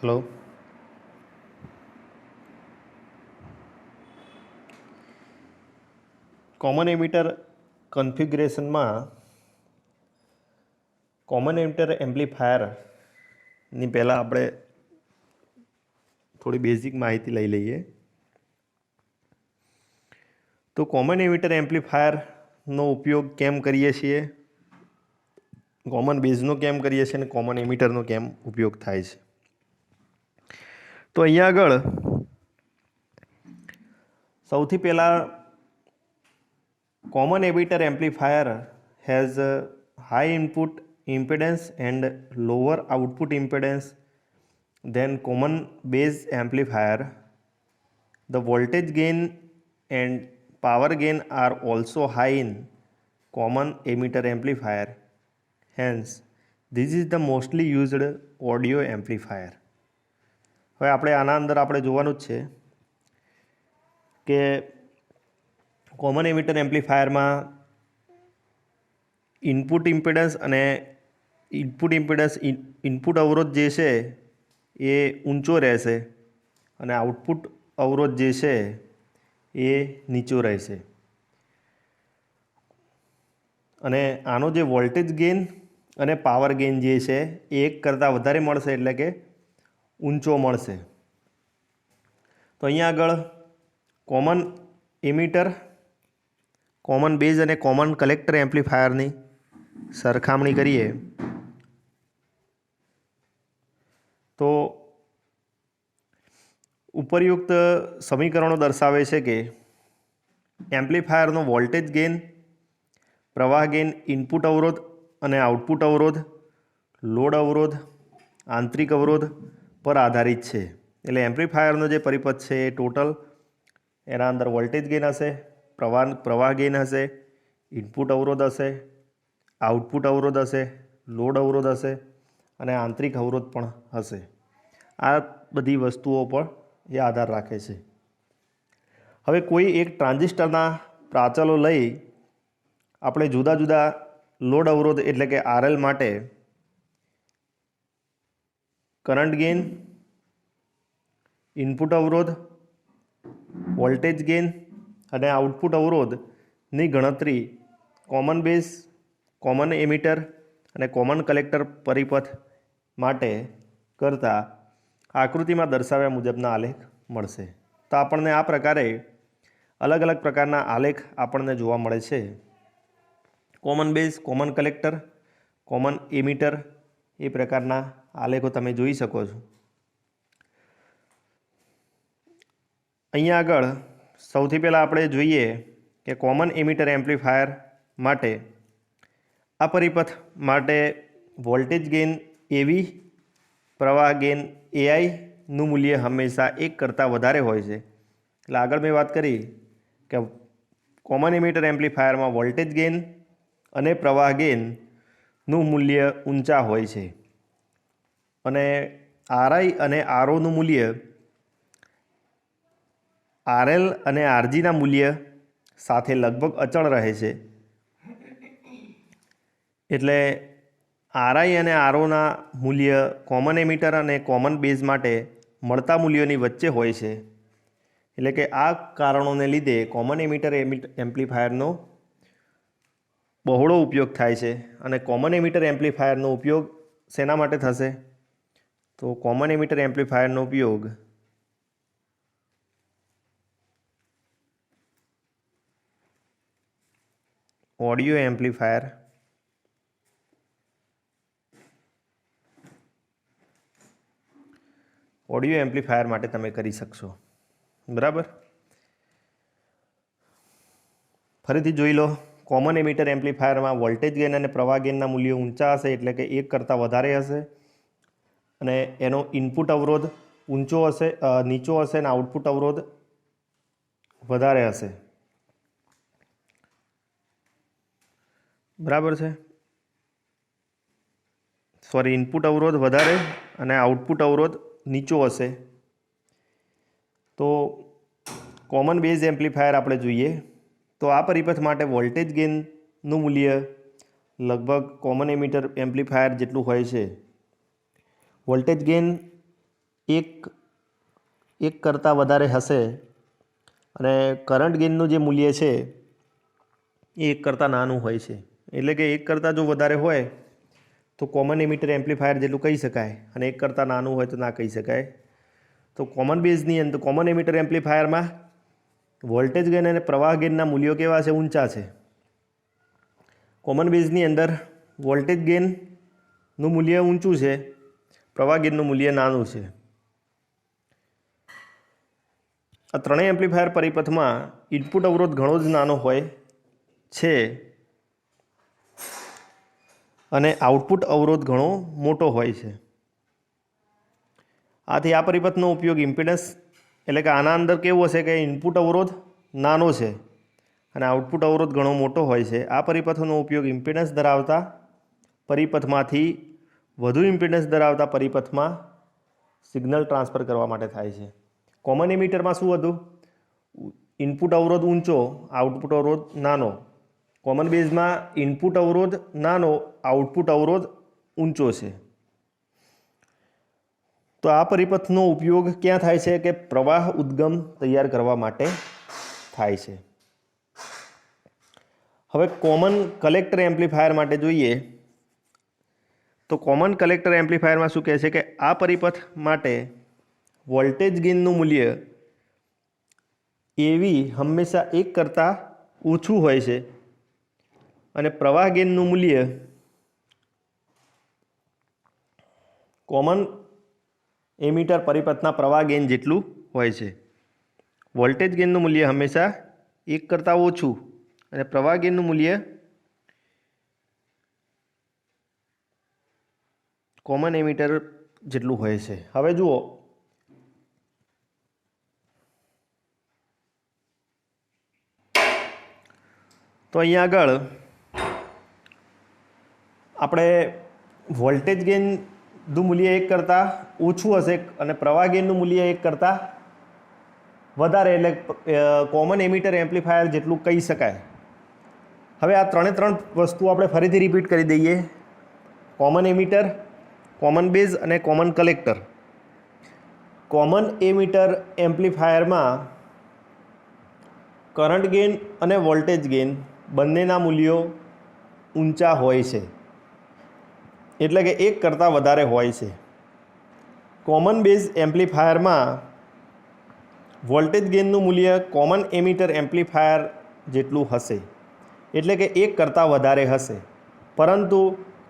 Hello. Common emitter configuration में common emitter amplifier ની પહેલાં આપણે થોડી બેઝિક માહિતી લઈ લઈએ। તો કોમન એમિટર એમ્પ્લીફાયરનો ઉપયોગ કેમ કરીએ છીએ, કોમન બેઝનો કેમ કરીએ છીએ અને કોમન એમિટરનો કેમ ઉપયોગ થાય છે। તો અહીંયા આગળ સૌથી પહેલાં common emitter amplifier has a high input impedance and lower output impedance than common base amplifier. The voltage gain and power gain are also high in common emitter amplifier. Hence, this is the mostly used audio amplifier. હવે આપણે આના અંદર આપણે જોવાનું જ છે કે common emitter એમ્પ્લીફાયરમાં ઇનપુટ ઇમ્પિડન્સ અને ઇનપુટ અવરોધ જે છે એ ઊંચો રહેશે અને આઉટપુટ અવરોધ જે છે એ નીચો રહેશે અને આનો જે વોલ્ટેજ ગેઇન અને પાવર ગેઇન જે છે એ એક કરતાં વધારે મળશે, એટલે કે ઊંચો મળશે। તો અહીંયા આગળ કોમન એમિટર, કોમન બેઝ અને કોમન કલેક્ટર એમ્પ્લીફાયરની સરખામણી કરીએ તો ઉપરયુક્ત સમીકરણો દર્શાવે છે કે એમ્પ્લીફાયરનો વોલ્ટેજ ગેઇન, પ્રવાહ ગેઇન ઇનપુટ અવરોધ અને આઉટપુટ અવરોધ, લોડ અવરોધ, આંતરિક અવરોધ પર આધારિત છે। એટલે એમ્પ્લીફાયરનો જે પરિપથ છે એ ટોટલ એના અંદર વોલ્ટેજ ગેઇન હશે, પ્રવાહ ગેઇન હશે, ઇનપુટ અવરોધ હશે, આઉટપુટ અવરોધ હશે, લોડ અવરોધ હશે અને આંતરિક અવરોધ પણ હશે। આ બધી વસ્તુઓ પર એ આધાર રાખે છે। હવે કોઈ એક ટ્રાન્ઝિસ્ટરના પ્રાચલો લઈ આપણે જુદા જુદા લોડ અવરોધ એટલે કે આરએલ માટે કરંટ ગેઇન, ઇનપુટ અવરોધ, વોલ્ટેજ ગેઇન અને આઉટપુટ અવરોધની ગણતરી કોમન બેઝ, કોમન એમિટર અને કોમન કલેક્ટર પરિપથ માટે કરતાં આકૃતિમાં દર્શાવ્યા મુજબના આલેખ મળશે। તો આપણને આ પ્રકારે અલગ અલગ પ્રકારના આલેખ આપણને જોવા મળે છે। Common base, common collector, common emitter એ પ્રકારના આલેખો તમે જોઈ શકો છો। અહીંયા આગળ સૌથી પહેલાં આપણે જોઈએ કે કોમન એમિટર એમ્પ્લીફાયર માટે આ પરિપથ માટે વોલ્ટેજ ગેઇન એવી, પ્રવાહ ગેઇન એઆઈનું મૂલ્ય હંમેશા 1 કરતાં વધારે હોય છે। એટલે આગળ મેં વાત કરી કે કોમન એમિટર એમ્પ્લીફાયરમાં વોલ્ટેજ ગેઇન અને પ્રવાહ ગેઇનનું મૂલ્ય ઊંચા હોય છે અને આરઆઈ અને આરઓનું મૂલ્ય આરએલ અને આરજીના મૂલ્ય સાથે લગભગ અચળ રહે છે। એટલે આરઆઈ અને આરઓના મૂલ્ય કોમન એમિટર અને કોમન બેઝ માટે મળતા મૂલ્યોની વચ્ચે હોય છે। એટલે કે આ કારણોને લીધે કોમન એમિટર એમ્પ્લીફાયરનો બહોળો ઉપયોગ થાય છે અને કોમન એમિટર એમ્પ્લીફાયરનો ઉપયોગ શેના માટે થશે? તો કોમન એમિટર એમ્પ્લીફાયરનો ઉપયોગ ઓડિયો એમ્પ્લીફાયર માટે તમે કરી શકશો। બરાબર, ફરીથી જોઈ લો। કોમન એમિટર એમ્પ્લીફાયરમાં વોલ્ટેજ ગેઇન અને પ્રવાહ ગેઇનના મૂલ્યો ઊંચા હશે, એટલે કે 1 કરતાં વધારે હશે અને એનો ઇનપુટ અવરોધ ઊંચો હશે, નીચો હશે અને આઉટપુટ અવરોધ વધારે હશે। બરાબર છે, સોરી, ઇનપુટ અવરોધ વધારે અને આઉટપુટ અવરોધ નીચો હશે। તો કોમન બેઝ એમ્પ્લીફાયર આપણે જોઈએ તો આ પરિપથ માટે વોલ્ટેજ ગેઇનનું મૂલ્ય લગભગ કોમન એમિટર એમ્પ્લીફાયર જેટલું હોય છે। વોલ્ટેજ ગેઇન એક કરતાં વધારે હશે અને કરંટ ગેઇનનું જે મૂલ્ય છે એ એક કરતાં નાનું હોય છે, એટલે કે એક કરતાં જો વધારે હોય તો કોમન એમિટર એમ્પ્લીફાયર જેટલું કહી શકાય અને એક કરતાં નાનું હોય તો ના કહી શકાય. તો કોમન બેઝની અંદર કોમન એમિટર એમ્પ્લીફાયરમાં વોલ્ટેજ ગેઇન અને પ્રવાહ ગેઇનના મૂલ્યો કેવા છે? ઊંચા છે. કોમન બેઝની અંદર વોલ્ટેજ ગેઇનનું મૂલ્ય ઊંચું છે, પ્રવાહ ગેઇનનું મૂલ્ય નાનું છે. આ ત્રણેય એમ્પ્લીફાયર પરિપથમાં ઇનપુટ અવરોધ ઘણો જ નાનો હોય છે અને આઉટપુટ અવરોધ ઘણો મોટો હોય છે. આથી આ પરિપથનો ઉપયોગ ઇમ્પિડન્સ, એટલે કે આના અંદર કેવું હશે કે ઇનપુટ અવરોધ નાનો છે અને આઉટપુટ અવરોધ ઘણો મોટો હોય છે. આ પરિપથનો ઉપયોગ ઇમ્પિડન્સ ધરાવતા પરિપથમાંથી વધુ ઇમ્પિડન્સ ધરાવતા પરિપથમાં સિગ્નલ ટ્રાન્સફર કરવા માટે થાય છે. કોમન એમિટરમાં શું હતું? ઇનપુટ અવરોધ ઊંચો, આઉટપુટ અવરોધ નાનો. કોમન બેઝમાં ઇનપુટ અવરોધ નાનો, આઉટપુટ અવરોધ ઊંચો છે. તો આ પરિપથનો ઉપયોગ ક્યાં થાય છે? કે પ્રવાહ ઉદ્ગમ તૈયાર કરવા માટે થાય છે. હવે કોમન કલેક્ટર એમ્પ્લીફાયર માટે જોઈએ તો કોમન કલેક્ટર એમ્પ્લીફાયરમાં શું કહે છે કે આ પરિપથ માટે વોલ્ટેજ ગેઇનનું મૂલ્ય એવી હંમેશા એક કરતાં ઓછું હોય છે અને પ્રવાહ ગેઇનનું મૂલ્ય કોમન એમિટર પરિપથના પ્રવાહ ગેઇન જેટલું હોય છે. વોલ્ટેજ ગેઇનનું મૂલ્ય હંમેશા એક કરતાં ઓછું અને પ્રવાહ ગેઇનનું મૂલ્ય કોમન એમિટર જેટલું હોય છે. હવે જુઓ, તો અહીંયા આગળ આપણે વોલ્ટેજ ગેઇનનું મૂલ્ય એક કરતાં ઓછું હશે અને પ્રવાહ ગેઇનનું મૂલ્ય એક કરતાં વધારે, એટલે કોમન એમિટર એમ્પ્લીફાયર જેટલું કહી શકાય. હવે આ ત્રણ વસ્તુ આપણે ફરીથી રિપીટ કરી દઈએ. કોમન એમિટર, કોમન બેઝ અને કોમન કલેક્ટર. કોમન એમિટર એમ્પ્લીફાયરમાં કરંટ ગેઇન અને વોલ્ટેજ ગેઇન બંનેના મૂલ્યો ઊંચા હોય છે, એટલે કે એક કરતાં વધારે હોય છે. કોમન બેઝ એમ્પ્લીફાયરમાં વોલ્ટેજ ગેઇનનું મૂલ્ય કોમન એમિટર એમ્પ્લીફાયર જેટલું હશે, એટલે કે એક કરતાં વધારે હશે, પરંતુ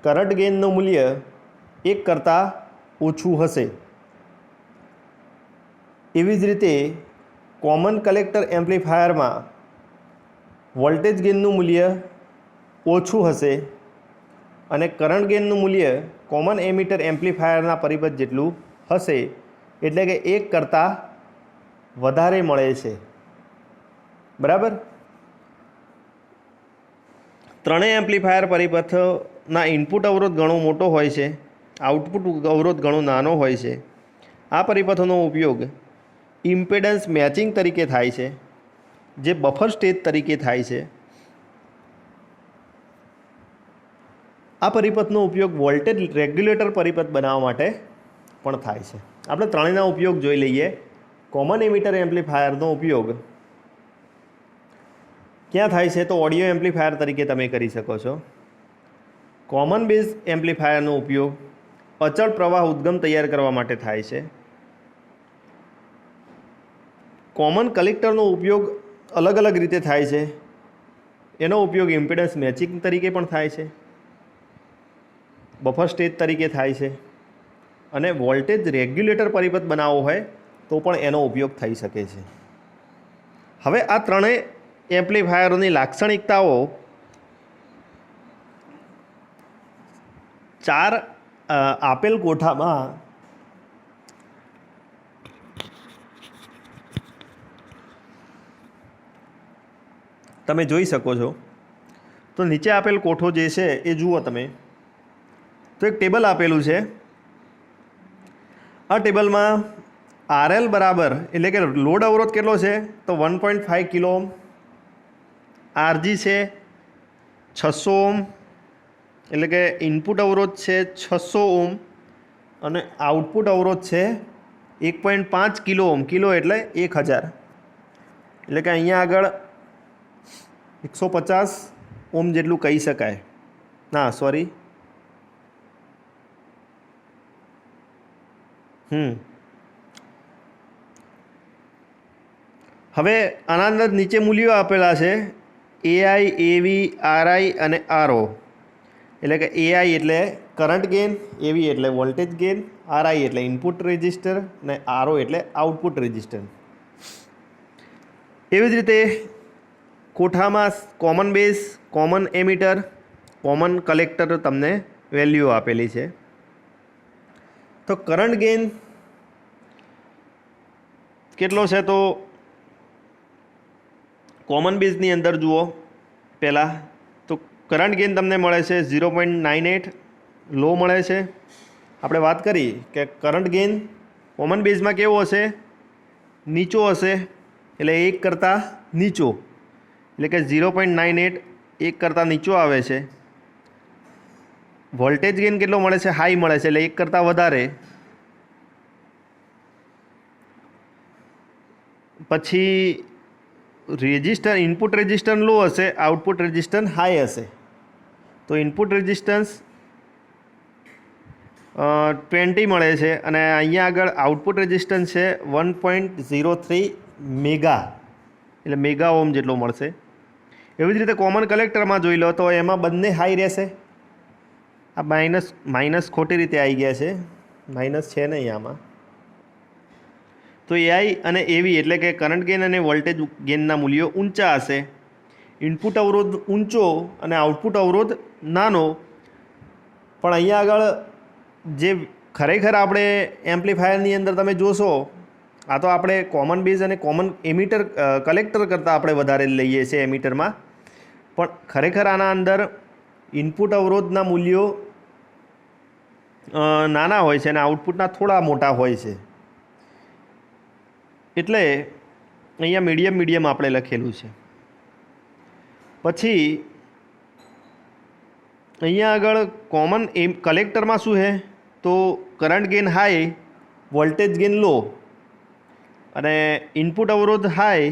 કરંટ ગેઇનનું મૂલ્ય એક કરતાં ઓછું હશે. એવી જ રીતે કોમન કલેક્ટર એમ્પ્લીફાયરમાં વોલ્ટેજ ગેઇનનું મૂલ્ય ઓછું હશે અને કરંટ ગેઇનનું મૂલ્ય કોમન એમિટર એમ્પ્લીફાયરના પરિપથ જેટલું હશે, એટલે કે એક કરતાં વધારે મળે છે. બરાબર? ત્રણેય એમ્પ્લીફાયર પરિપથના ઇનપુટ અવરોધ ઘણો મોટો હોય છે, આઉટપુટ અવરોધ ઘણો નાનો હોય છે. આ પરિપથોનો ઉપયોગ ઇમ્પિડન્સ મેચિંગ તરીકે થાય છે, જે બફર સ્ટેજ તરીકે થાય છે. આ પરિપથનો ઉપયોગ વોલ્ટેજ રેગ્યુલેટર પરિપથ બનાવવા માટે પણ થાય છે. આપણે ત્રણેયના ઉપયોગ જોઈ લઈએ. કોમન એમિટર એમ્પ્લીફાયરનો ઉપયોગ ક્યાં થાય છે? તો ઓડિયો એમ્પ્લીફાયર તરીકે તમે કરી શકો છો. કોમન બેઝ એમ્પ્લીફાયરનો ઉપયોગ અચળ પ્રવાહ ઉદ્ગમ તૈયાર કરવા માટે થાય છે. કોમન કલેક્ટરનો ઉપયોગ અલગ અલગ રીતે થાય છે. એનો ઉપયોગ ઇમ્પિડન્સ મેચિંગ તરીકે પણ થાય છે, બફર સ્ટેજ તરીકે થાય છે અને વોલ્ટેજ રેગ્યુલેટર પરિપથ બનાવવો હોય તો પણ એનો ઉપયોગ થઈ શકે છે. હવે આ ત્રણેય એમ્પ્લીફાયરોની લાક્ષણિકતાઓ ચાર આપેલ કોઠામાં તમે જોઈ શકો છો. તો નીચે આપેલ કોઠો જે છે એ જુઓ તમે. તો એક ટેબલ આપેલું છે. આ ટેબલમાં RL બરાબર, એટલે કે લોડ અવરોધ કેટલો છે? તો 1.5 કિલો ઓમ. RG છે 600 ઓમ, એટલે કે ઇનપુટ અવરોધ છે 600 ઓમ અને આઉટપુટ અવરોધ છે 1.5 કિલો ઓમ, કિલો એટલે 1000, એટલે કે અહીંયા આગળ 150 ઓમ જેટલું કહી શકાય. ના સોરી, હવે આના અંદર નીચે મૂલ્યો આપેલા છે એઆઈ, એવી, આરઆઈ અને આરઓ. એટલે કે એઆઈ એટલે કરંટ ગેઇન, એવી એટલે વોલ્ટેજ ગેઇન, આરઆઈ એટલે ઇનપુટ રેઝિસ્ટર અને આરઓ એટલે આઉટપુટ રેઝિસ્ટર. એવી જ રીતે કોઠામાં common base, common emitter, common collector તમને વેલ્યુ આપેલી છે. તો કરંટ ગેઇન કેટલો છે? તો કોમન બેઝની અંદર જુઓ પહેલાં તો કરંટ ગેઇન તમને મળે છે 0.98, લો મળે છે. આપણે વાત કરી કે કરંટ ગેઇન કોમન બેઝમાં કેવો હશે? નીચો હશે, એટલે 1 કરતાં નીચો, એટલે કે 0.98 1 કરતાં નીચો આવે છે. વોલ્ટેજ ગેઇન કેટલો મળે છે? હાઈ મળે છે, એટલે 1 કરતાં વધારે. પછી રેઝિસ્ટર, ઇનપુટ રેઝિસ્ટન્સ લો હશે, આઉટપુટ રેઝિસ્ટન્સ હાઈ હશે. તો ઇનપુટ રેઝિસ્ટન્સ 20 મળે છે અને અહીંયા આગળ આઉટપુટ રેઝિસ્ટન્સ છે 1.03 મેગા, એટલે મેગા ઓમ જેટલો મળશે. એવી જ રીતે કોમન કલેક્ટરમાં જોઈ લો તો એમાં બંને હાઈ રહેશે. આ માઇનસ ખોટી રીતે આવી ગયા છે, માઇનસ છે નહીં આમાં. તો એઆઈ અને એવી એટલે કે કરંટ ગેઇન અને વોલ્ટેજ ગેઇનના મૂલ્યો ઊંચા હશે. ઇનપુટ અવરોધ ઊંચો અને આઉટપુટ અવરોધ નાનો. પણ અહીંયા આગળ જે ખરેખર આપણે એમ્પ્લીફાયરની અંદર તમે જોશો, આ તો આપણે કોમન બેઝ અને કોમન એમીટર કલેક્ટર કરતાં આપણે વધારે લઈએ છીએ એમીટરમાં, પણ ખરેખર આના અંદર ઇનપુટ અવરોધના મૂલ્યો નાના હોય છે અને આઉટપુટના થોડા મોટા હોય છે. એટલે અહીંયા મીડિયમ આપણે લખેલું છે. પછી અહીંયા આગળ કોમન કલેક્ટરમાં શું છે? તો current gain high, voltage gain low, અને ઇનપુટ અવરોધ હાઈ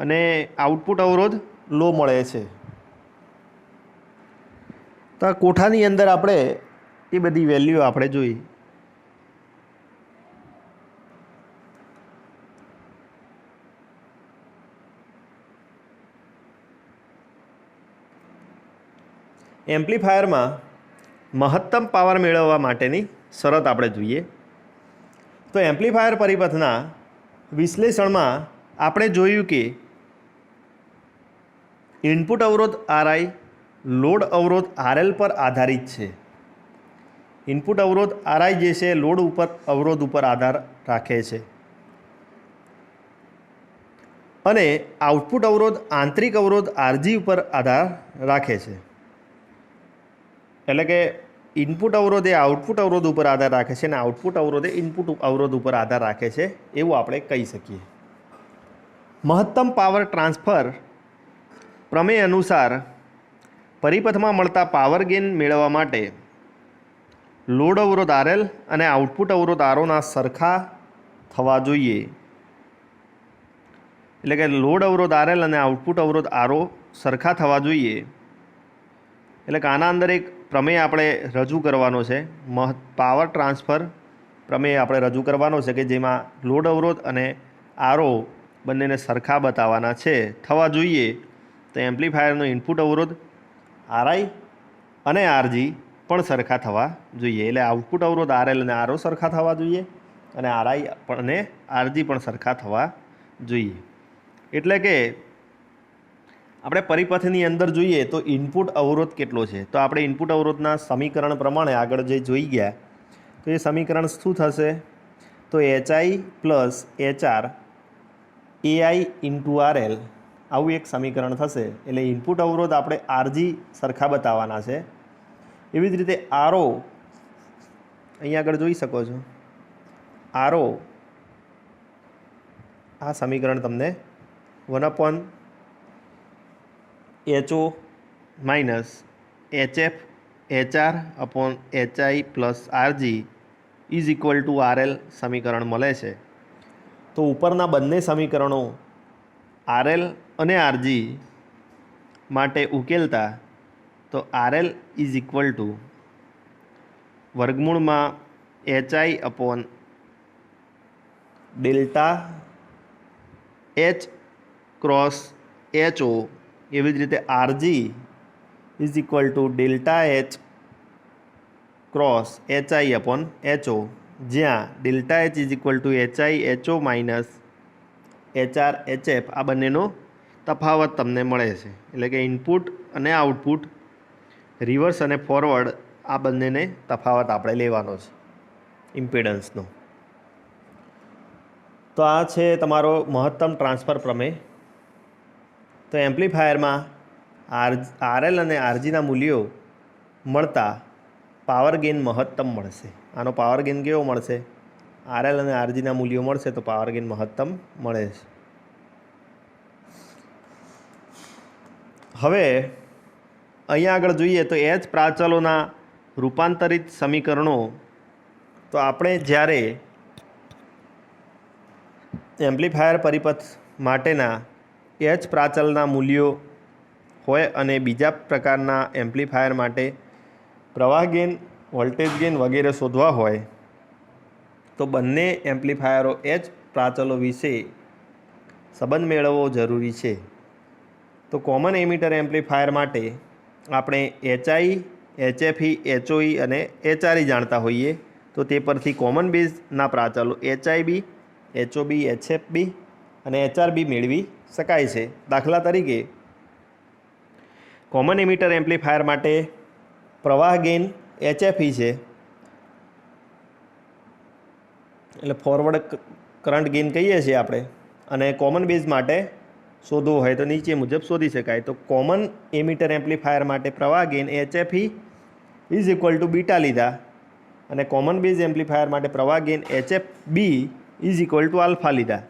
અને આઉટપુટ અવરોધ લો મળે છે. તો આ કોઠાની અંદર આપણે એ બધી વેલ્યુ આપણે જોઈ. એમ્પ્લીફાયરમાં મહત્તમ પાવર મેળવવા માટેની શરત આપણે જોઈએ. તો એમ્પ્લીફાયર પરિપથના વિશ્લેષણમાં આપણે જોયું કે ઇનપુટ અવરોધ આરઆઈ લોડ અવરોધ આરએલ પર આધારિત છે. ઇનપુટ અવરોધ આરઆઈ જે છે લોડ ઉપર અવરોધ ઉપર આધાર રાખે છે અને આઉટપુટ અવરોધ આંતરિક અવરોધ આરજી ઉપર આધાર રાખે છે. એટલે કે ઇનપુટ અવરોધ એ આઉટપુટ અવરોધ ઉપર આધાર રાખે છે અને આઉટપુટ અવરોધ એ ઇનપુટ અવરોધ ઉપર આધાર રાખે છે, એવું આપણે કહી શકીએ. મહત્તમ પાવર ટ્રાન્સફર પ્રમેય અનુસાર પરિપથમાં મળતા પાવર ગેઇન મેળવવા માટે લોડ અવરોધ આરએલ અને આઉટપુટ અવરોધ આરઓના સરખા થવા જોઈએ. એટલે કે લોડ અવરોધ આરએલ અને આઉટપુટ અવરોધ આરઓ સરખા થવા જોઈએ. એટલે કે આના અંદર એક પ્રમેય આપણે રજૂ કરવાનો છે, પાવર ટ્રાન્સફર પ્રમેય આપણે રજૂ કરવાનો છે કે જેમાં લોડ અવરોધ અને આરઓ બંનેને સરખા બતાવવાના છે, થવા જોઈએ. તો એમ્પ્લીફાયરનો ઇનપુટ અવરોધ આરઆઈ અને આરજી પણ સરખા થવા જોઈએ. એટલે આઉટપુટ અવરોધ આરએલ અને આરઓ સરખા થવા જોઈએ અને આરઆઈ અને આરજી પણ સરખા થવા જોઈએ. એટલે કે આપણે પરિપથની અંદર જોઈએ તો ઇનપુટ અવરોધ કેટલો છે? તો આપણે ઇનપુટ અવરોધના સમીકરણ પ્રમાણે આગળ જે જોઈ ગયા તો એ સમીકરણ શું થશે? તો HI plus HR AI into RL, આવું એક સમીકરણ થશે. એટલે ઇનપુટ અવરોધ આપણે આરજી સરખા બતાવવાના છે. એવી જ રીતે આરઓ અહીંયા આગળ જોઈ શકો છો. આરઓ આ સમીકરણ તમને 1/HO minus HF HR upon HI plus RG is equal to RL સમીકરણ મળે છે. તો ઉપરના બંને સમીકરણો RL અને RG માટે ઉકેલતા તો RL ઇઝ ઇક્વલ ટુ વર્ગમૂળમાં HI upon delta H cross HO, એવી જ રીતે RG is equal to delta H cross HI upon HO, જ્યાં delta H is equal to HI HO minus HR HF આ બંનેનો તફાવત તમને મળે છે. એટલે કે ઇનપુટ અને આઉટપુટ, રિવર્સ અને ફોરવર્ડ આ બંનેને તફાવત આપણે લેવાનો છે ઇમ્પિડન્સનો. તો આ છે તમારો મહત્તમ ટ્રાન્સફર પ્રમેય. તો એમ્પ્લીફાયરમાં RL અને RGના મૂલ્યો મળતા પાવર ગેઇન મહત્તમ મળશે. આનો પાવર ગેઇન કેવો મળશે? RL અને RGના મૂલ્યો મળશે તો પાવર ગેઇન મહત્તમ મળે છે. હવે અહીંયા આગળ જોઈએ તો H પ્રાચલોના રૂપાંતરિત સમીકરણો. તો આપણે જ્યારે એમ્પ્લીફાયર પરિપથ માટેના H પ્રાચલના મૂલ્યો હોય અને બીજા પ્રકારના એમ્પ્લીફાયર માટે પ્રવાહ ગેઇન, વોલ્ટેજ ગેઇન વગેરે શોધવા હોય તો બંને એમ્પ્લીફાયરો H પ્રાચલો વિશે સંબંધ મેળવવો જરૂરી છે. તો કોમન એમિટર એમ્પ્લીફાયર માટે આપણે HI, HFE, HOE અને HRE જાણતા હોઈએ. તો તે પરથી કોમન બેઝના પ્રાચલો HIB, HOB, HFB અને HRB મેળવી શકાય છે. દાખલા તરીકે કોમન એમિટર એમ્પ્લીફાયર માટે પ્રવાહ ગેઇન HFE છે, એટલે ફોરવર્ડ કરંટ ગેઇન કહીએ છીએ આપણે. અને કોમન બેઝ માટે શોધવો હોય તો નીચે મુજબ શોધી શકાય. તો કોમન એમિટર એમ્પ્લીફાયર માટે પ્રવાહ gain HFE is equal to beta લીધા અને કોમન બેઝ એમ્પ્લીફાયર માટે પ્રવાહ gain HFB is equal to alpha લીધા.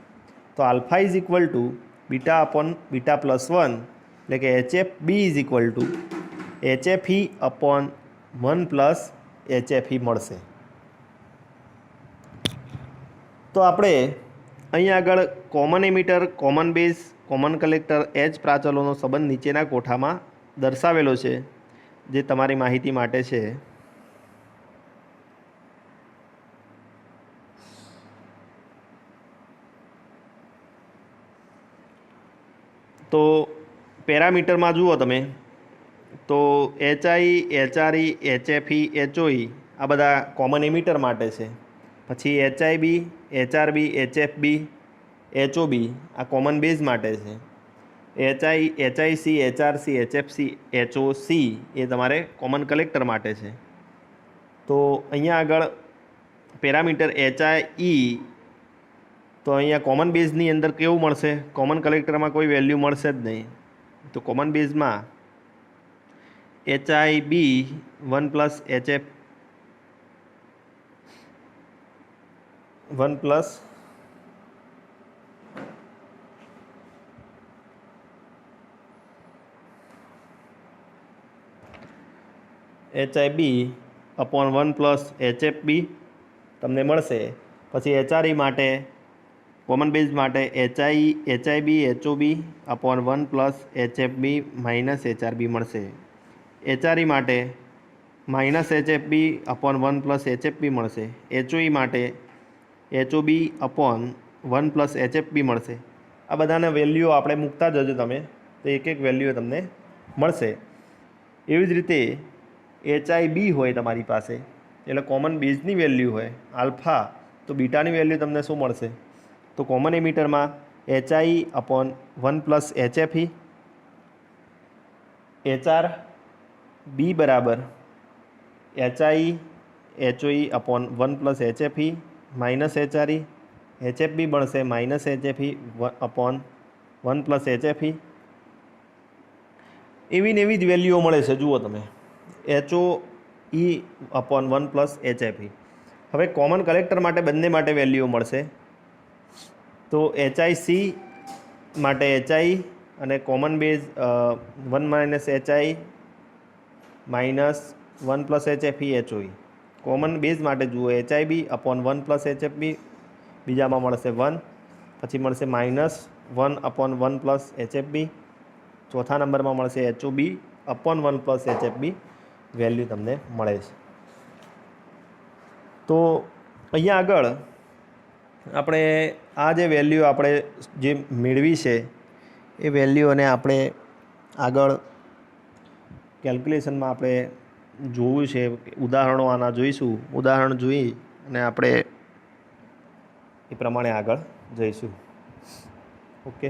તો alpha is equal to beta upon beta plus 1, એટલે કે HFB is equal to HFE upon 1 plus HFE મળશે. તો આપણે અહીંયા આગળ common emitter, common base, common collector, H પ્રાચલોનો સંબંધ નીચેના કોઠામાં દર્શાવેલો છે, જે તમારી માહિતી માટે છે. તો પેરામીટરમાં જુઓ તમે તો HI, HRE, HFE, HOE આ બધા કોમન એમિટર માટે છે. પછી HIB, HRB, HFB, HOB આ કોમન બેઝ માટે છે. HIC, HRC, HFC, HOC એ તમારે કોમન કલેક્ટર માટે છે. તો અહીંયા આગળ પેરામીટર HIE તો અહીંયા કોમન બેઝની અંદર કેવું મળશે? કોમન કલેક્ટરમાં કોઈ વેલ્યુ મળશે જ નહીં. તો કોમન બેઝમાં HIB 1 plus HF 1 plus HIB upon 1 plus HFB તમને મળશે. પછી HRE માટે કોમન બેઝ માટે HIB HOB upon 1 plus HFB minus HRB મળશે. HRE માટે minus HFB upon 1 plus HFB મળશે. HOE માટે HOB અપોન 1 પ્લસ HFB મળશે. આ બધાના વેલ્યુઓ આપણે મૂકતા જજો તમે, તો એક એક વેલ્યુ તમને મળશે. એવી જ રીતે HIB હોય તમારી પાસે, એટલે કોમન બેઝની વેલ્યુ હોય આલ્ફા, તો બીટાની વેલ્યુ તમને શું મળશે? તો કોમન એમિટરમાં HI upon 1 plus HFE, HRB બરાબર HI HOE upon 1 plus HFE minus HRE, HFB બનશે minus HFE upon 1 plus HFE. એવી ને એવી જ વેલ્યુઓ મળે છે. જુઓ તમે HOE અપોન 1 પ્લસ HFE. હવે કોમન કલેક્ટર માટે બંને માટે વેલ્યુઓ મળશે. તો HIC માટે HI અને common base 1 minus HI minus 1 plus HFE HOE. Common base માટે જુઓ HIB/1 + HFB, બીજામાં મળશે 1, પછી મળશે -1/1 + HFB, ચોથા નંબરમાં મળશે HOB/1 + HFB વેલ્યુ તમને મળે છે. તો અહીંયા આગળ આપણે આ જે વેલ્યુ આપણે જે મેળવી છે એ વેલ્યુઓને આપણે આગળ કેલ્ક્યુલેશનમાં આપણે જોવું છે. ઉદાહરણો આના જોઈશું, ઉદાહરણ જોઈ અને આપણે એ પ્રમાણે આગળ જઈશું. ઓકે.